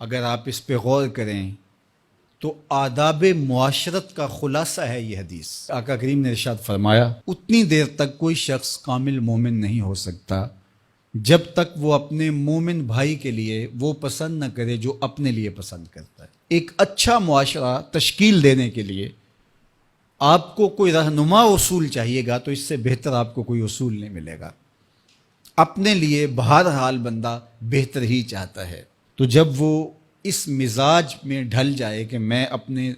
اگر آپ اس پہ غور کریں تو آداب معاشرت کا خلاصہ ہے یہ حدیث۔ آقا کریم نے ارشاد فرمایا اتنی دیر تک کوئی شخص کامل مومن نہیں ہو سکتا جب تک وہ اپنے مومن بھائی کے لیے وہ پسند نہ کرے جو اپنے لیے پسند کرتا ہے۔ ایک اچھا معاشرہ تشکیل دینے کے لیے آپ کو کوئی رہنما اصول چاہیے گا تو اس سے بہتر آپ کو کوئی اصول نہیں ملے گا۔ اپنے لیے بہرحال بندہ بہتر ہی چاہتا ہے، تو جب وہ اس مزاج میں ڈھل جائے کہ میں اپنے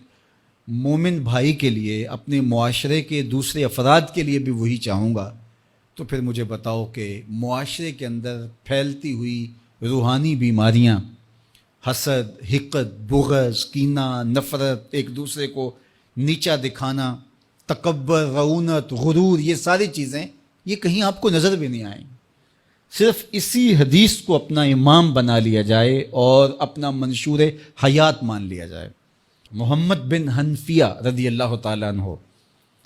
مومن بھائی کے لیے، اپنے معاشرے کے دوسرے افراد کے لیے بھی وہی چاہوں گا، تو پھر مجھے بتاؤ کہ معاشرے کے اندر پھیلتی ہوئی روحانی بیماریاں، حسد، حقد، بغض، کینہ، نفرت، ایک دوسرے کو نیچا دکھانا، تکبر، رعونت، غرور، یہ ساری چیزیں یہ کہیں آپ کو نظر بھی نہیں آئیں۔ صرف اسی حدیث کو اپنا امام بنا لیا جائے اور اپنا منشور حیات مان لیا جائے۔ محمد بن حنفیہ رضی اللہ تعالیٰ عنہ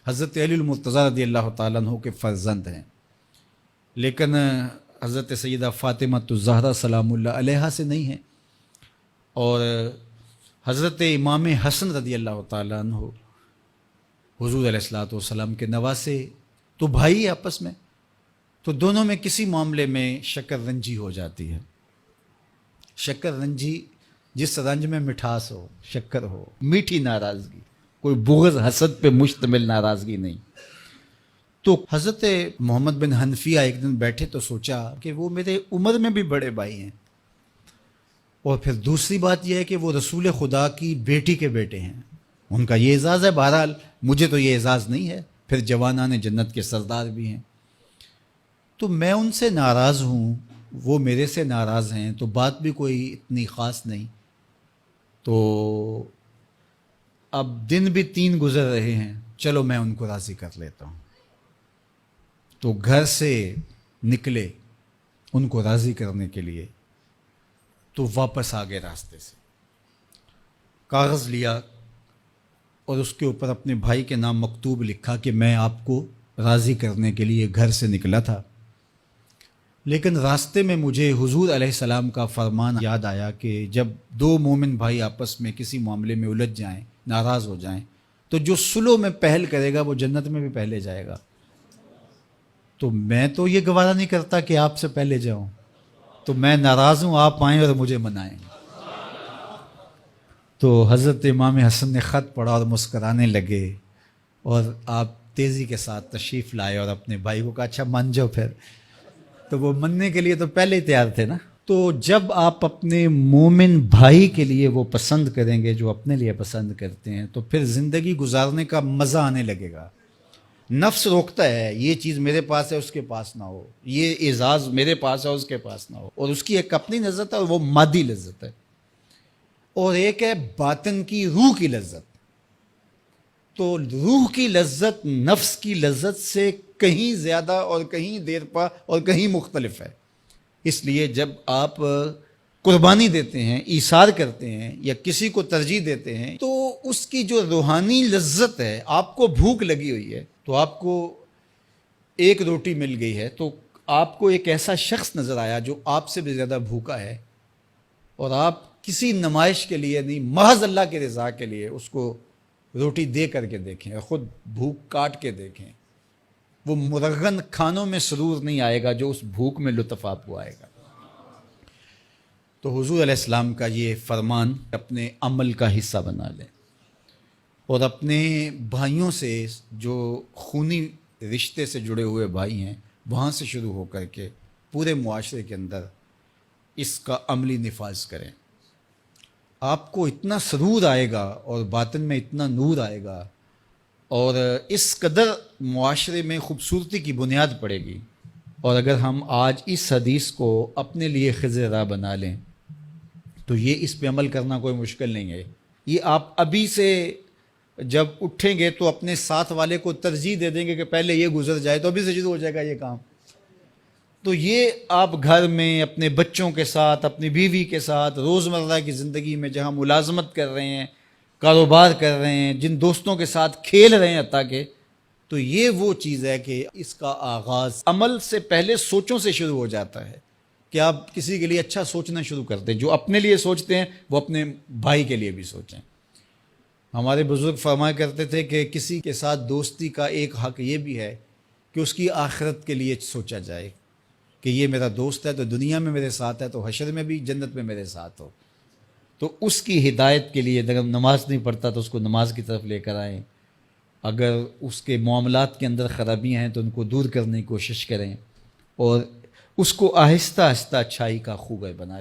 حضرت علی المرتضیٰ رضی اللہ تعالیٰ عنہ کے فرزند ہیں، لیکن حضرت سیدہ فاطمہ الزہرا سلام اللہ علیہا سے نہیں ہیں، اور حضرت امام حسن رضی اللہ تعالیٰ عنہ حضور علیہ الصلوۃ والسلام کے نواسے، تو بھائی آپس میں، تو دونوں میں کسی معاملے میں شکر رنجی ہو جاتی ہے۔ شکر رنجی، جس رنج میں مٹھاس ہو، شکر ہو، میٹھی ناراضگی، کوئی بغض حسد پہ مشتمل ناراضگی نہیں۔ تو حضرت محمد بن حنفیہ ایک دن بیٹھے تو سوچا کہ وہ میرے عمر میں بھی بڑے بھائی ہیں، اور پھر دوسری بات یہ ہے کہ وہ رسول خدا کی بیٹی کے بیٹے ہیں، ان کا یہ اعزاز ہے، بہرحال مجھے تو یہ اعزاز نہیں ہے، پھر جوانان جنت کے سردار بھی ہیں، تو میں ان سے ناراض ہوں، وہ میرے سے ناراض ہیں، تو بات بھی کوئی اتنی خاص نہیں، تو اب دن بھی 3 گزر رہے ہیں، چلو میں ان کو راضی کر لیتا ہوں۔ تو گھر سے نکلے ان کو راضی کرنے کے لیے، تو واپس آ گئے راستے سے، کاغذ لیا اور اس کے اوپر اپنے بھائی کے نام مکتوب لکھا کہ میں آپ کو راضی کرنے کے لیے گھر سے نکلا تھا، لیکن راستے میں مجھے حضور علیہ السلام کا فرمان یاد آیا کہ جب 2 مومن بھائی آپس میں کسی معاملے میں الجھ جائیں، ناراض ہو جائیں، تو جو صلح میں پہل کرے گا وہ جنت میں بھی پہلے جائے گا۔ تو میں تو یہ گوارا نہیں کرتا کہ آپ سے پہلے جاؤں، تو میں ناراض ہوں، آپ آئیں اور مجھے منائیں۔ تو حضرت امام حسن نے خط پڑھا اور مسکرانے لگے، اور آپ تیزی کے ساتھ تشریف لائے اور اپنے بھائی کو کہا اچھا مان جاؤ پھر، تو وہ مننے کے لیے تو پہلے ہی تیار تھے نا۔ تو جب آپ اپنے مومن بھائی کے لیے وہ پسند کریں گے جو اپنے لیے پسند کرتے ہیں، تو پھر زندگی گزارنے کا مزہ آنے لگے گا۔ نفس روکتا ہے یہ چیز میرے پاس ہے اس کے پاس نہ ہو، یہ اعزاز میرے پاس ہے اس کے پاس نہ ہو، اور اس کی ایک اپنی لذت ہے اور وہ مادی لذت ہے، اور ایک ہے باطن کی، روح کی لذت۔ تو روح کی لذت نفس کی لذت سے کہیں زیادہ اور کہیں دیر پا اور کہیں مختلف ہے۔ اس لیے جب آپ قربانی دیتے ہیں، ایثار کرتے ہیں یا کسی کو ترجیح دیتے ہیں، تو اس کی جو روحانی لذت ہے، آپ کو بھوک لگی ہوئی ہے، تو آپ کو ایک روٹی مل گئی ہے، تو آپ کو ایک ایسا شخص نظر آیا جو آپ سے بھی زیادہ بھوکا ہے، اور آپ کسی نمائش کے لیے نہیں، محض اللہ کے رضا کے لیے اس کو روٹی دے کر کے دیکھیں، خود بھوک کاٹ کے دیکھیں، وہ مرغن کھانوں میں سرور نہیں آئے گا جو اس بھوک میں لطف آپ کو آئے گا۔ تو حضور علیہ السلام کا یہ فرمان اپنے عمل کا حصہ بنا لیں، اور اپنے بھائیوں سے، جو خونی رشتے سے جڑے ہوئے بھائی ہیں، وہاں سے شروع ہو کر کے پورے معاشرے کے اندر اس کا عملی نفاذ کریں۔ آپ کو اتنا سرور آئے گا اور باطن میں اتنا نور آئے گا، اور اس قدر معاشرے میں خوبصورتی کی بنیاد پڑے گی۔ اور اگر ہم آج اس حدیث کو اپنے لیے خضر راہ بنا لیں تو یہ اس پہ عمل کرنا کوئی مشکل نہیں ہے۔ یہ آپ ابھی سے جب اٹھیں گے تو اپنے ساتھ والے کو ترجیح دے دیں گے کہ پہلے یہ گزر جائے، تو ابھی سے شروع ہو جائے گا یہ کام۔ تو یہ آپ گھر میں اپنے بچوں کے ساتھ، اپنی بیوی کے ساتھ، روزمرہ کی زندگی میں جہاں ملازمت کر رہے ہیں، کاروبار کر رہے ہیں، جن دوستوں کے ساتھ کھیل رہے ہیں حتیٰ کہ، تو یہ وہ چیز ہے کہ اس کا آغاز عمل سے پہلے سوچوں سے شروع ہو جاتا ہے۔ کہ آپ کسی کے لیے اچھا سوچنا شروع کر دیں. جو اپنے لیے سوچتے ہیں وہ اپنے بھائی کے لیے بھی سوچیں. ہمارے بزرگ فرمایا کرتے تھے کہ کسی کے ساتھ دوستی کا ایک حق یہ بھی ہے کہ اس کی آخرت کے لیے سوچا جائے کہ یہ میرا دوست ہے تو دنیا میں میرے ساتھ ہے تو حشر میں بھی جنت میں میرے ساتھ ہو. تو اس کی ہدایت کے لیے اگر نماز نہیں پڑھتا تو اس کو نماز کی طرف لے کر آئیں. اگر اس کے معاملات کے اندر خرابیاں ہیں تو ان کو دور کرنے کی کوشش کریں اور اس کو آہستہ آہستہ اچھائی کا خوبہ بنا لیں.